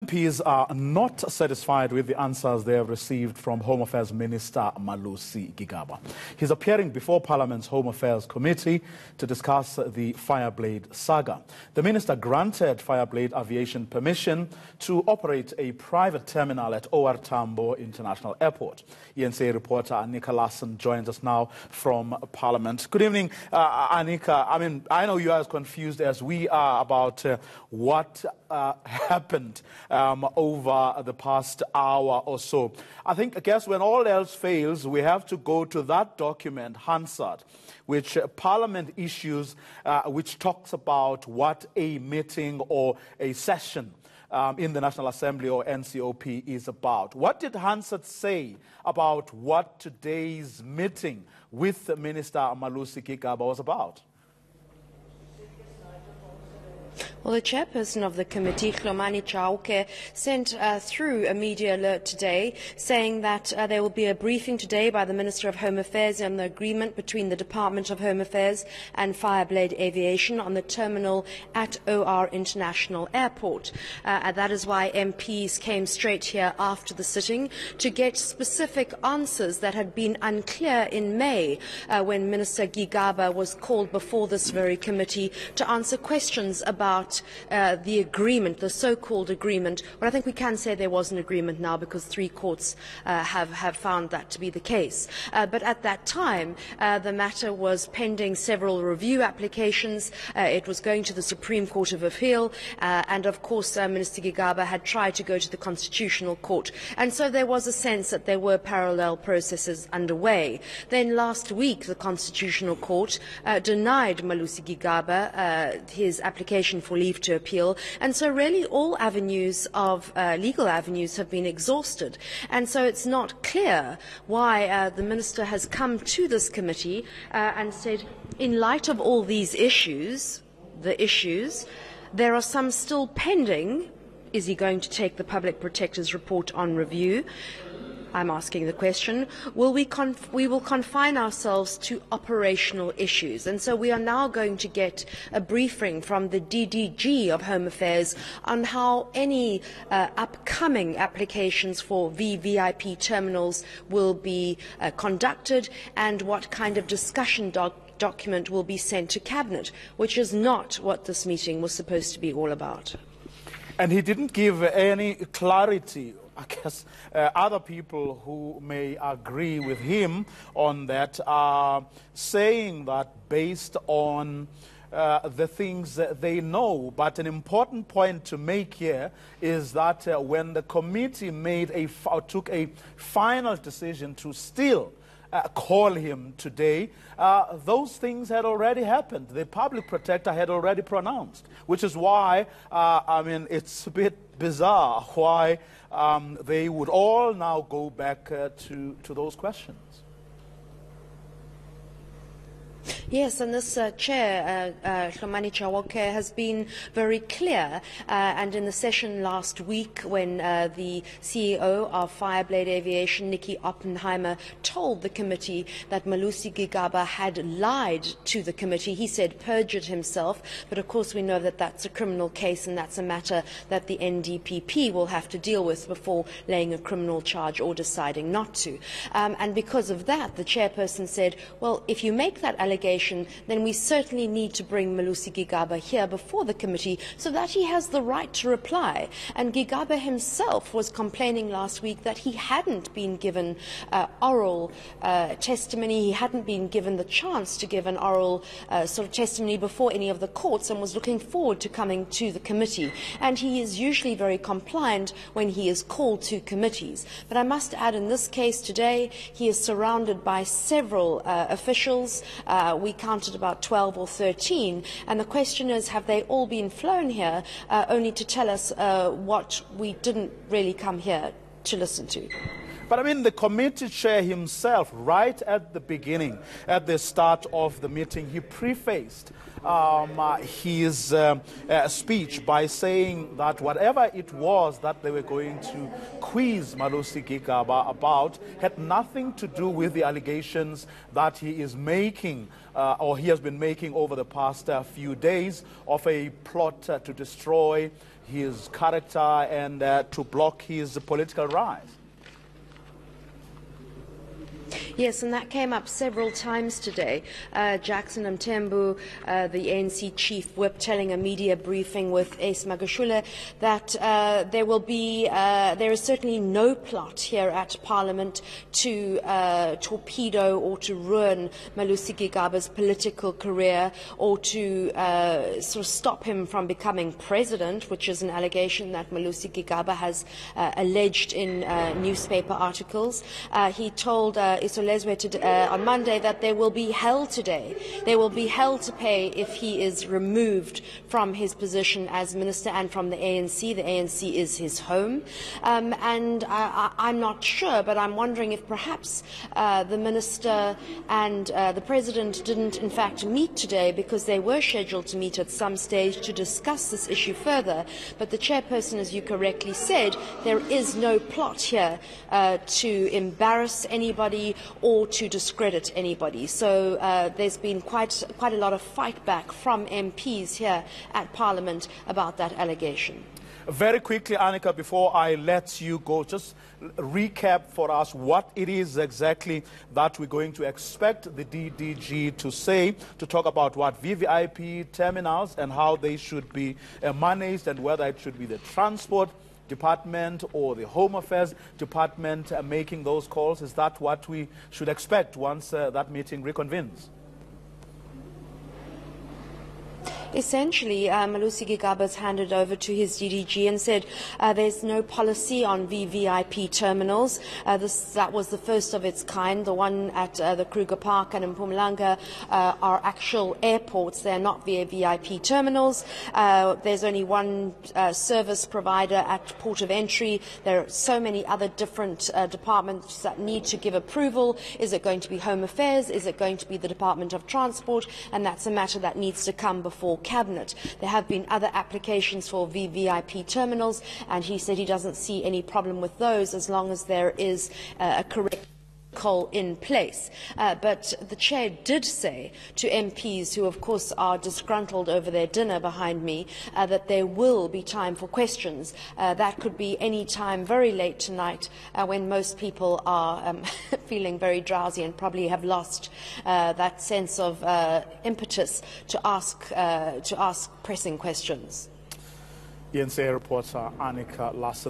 MPs are not satisfied with the answers they have received from Home Affairs Minister Malusi Gigaba. He's appearing before Parliament's Home Affairs Committee to discuss the Fireblade saga. The minister granted Fireblade Aviation permission to operate a private terminal at OR Tambo International Airport. eNCA reporter Annika Larsen joins us now from Parliament. Good evening, Annika. I know you are as confused as we are about what happened over the past hour or so. I guess when all else fails, we have to go to that document, Hansard, which Parliament issues, which talks about what a meeting or a session in the National Assembly or NCOP is about. What did Hansard say about what today's meeting with Minister Malusi Gigaba was about? Well, the chairperson of the committee, Hlomani Chauke, sent through a media alert today saying that there will be a briefing today by the Minister of Home Affairs on the agreement between the Department of Home Affairs and Fireblade Aviation on the terminal at OR International Airport. That is why MPs came straight here after the sitting to get specific answers that had been unclear in May when Minister Gigaba was called before this very committee to answer questions about the agreement, the so-called agreement. Well, I think we can say there was an agreement now because 3 courts have found that to be the case. But at that time, the matter was pending several review applications. It was going to the Supreme Court of Appeal, and of course Minister Gigaba had tried to go to the Constitutional Court. And so there was a sense that there were parallel processes underway. Then last week, the Constitutional Court denied Malusi Gigaba his application for leave to appeal, and so really all avenues of legal avenues have been exhausted, and so it's not clear why the minister has come to this committee and said, in light of all these issues, there are some still pending. Is he going to take the Public Protector's report on review? I'm asking the question. We will confine ourselves to operational issues, and so we are now going to get a briefing from the DDG of Home Affairs on how any upcoming applications for VVIP terminals will be conducted and what kind of discussion document will be sent to Cabinet, which is not what this meeting was supposed to be all about. And he didn't give any clarity. I guess other people who may agree with him on that are saying that based on the things that they know. But an important point to make here is that when the committee took a final decision to still call him today, those things had already happened. The Public Protector had already pronounced, which is why, it's a bit bizarre why they would all now go back to those questions. Yes, and this chair, Hlomani Chauke, has been very clear. And in the session last week, when the CEO of Fireblade Aviation, Nikki Oppenheimer, told the committee that Malusi Gigaba had lied to the committee, he said perjured himself. But of course, we know that that's a criminal case, and that's a matter that the NDPP will have to deal with before laying a criminal charge or deciding not to. And because of that, the chairperson said, well, if you make that allegation, then we certainly need to bring Malusi Gigaba here before the committee so that he has the right to reply. And Gigaba himself was complaining last week that he hadn't been given oral testimony, he hadn't been given the chance to give an oral testimony before any of the courts, and was looking forward to coming to the committee. And he is usually very compliant when he is called to committees. But I must add, in this case today, he is surrounded by several officials. We counted about 12 or 13, and the question is, have they all been flown here only to tell us what we didn't really come here to listen to? But the committee chair himself, right at the beginning, at the start of the meeting, he prefaced his speech by saying that whatever it was that they were going to quiz Malusi Gigaba about had nothing to do with the allegations that he is making or he has been making over the past few days of a plot to destroy his character and to block his political rise. Yes, and that came up several times today. Jackson Mthembu, the ANC chief whip, telling a media briefing with Ace Magashule that there is certainly no plot here at Parliament to torpedo or to ruin Malusi Gigaba's political career or to sort of stop him from becoming president, which is an allegation that Malusi Gigaba has alleged in newspaper articles. He told Isolezwe on Monday that there will be hell today. There will be hell to pay if he is removed from his position as minister and from the ANC. The ANC is his home. And I'm not sure, but I'm wondering if perhaps the minister and the president didn't in fact meet today because they were scheduled to meet at some stage to discuss this issue further. But the chairperson, as you correctly said, there is no plot here to embarrass anybody or to discredit anybody. So there's been quite a lot of fight back from MPs here at Parliament about that allegation. Very quickly, Annika, before I let you go, just recap for us what it is exactly that we're going to expect the DDG to say, to talk about what VVIP terminals and how they should be managed and whether it should be the transport department or the Home Affairs department making those calls. Is that what we should expect once that meeting reconvenes? Essentially, Malusi Gigaba has handed over to his DDG and said there's no policy on VVIP terminals. That was the first of its kind. The one at the Kruger Park and in Mpumalanga are actual airports. They're not VVIP terminals. There's only one service provider at port of entry. There are so many other different departments that need to give approval. Is it going to be Home Affairs? Is it going to be the Department of Transport? And that's a matter that needs to come before Cabinet. There have been other applications for VVIP terminals, and he said he doesn't see any problem with those as long as there is a correct protocol in place. But the chair did say to MPs, who of course are disgruntled over their dinner behind me, that there will be time for questions. That could be any time very late tonight when most people are feeling very drowsy and probably have lost that sense of impetus to ask pressing questions. eNCA reporter Annika Larsen.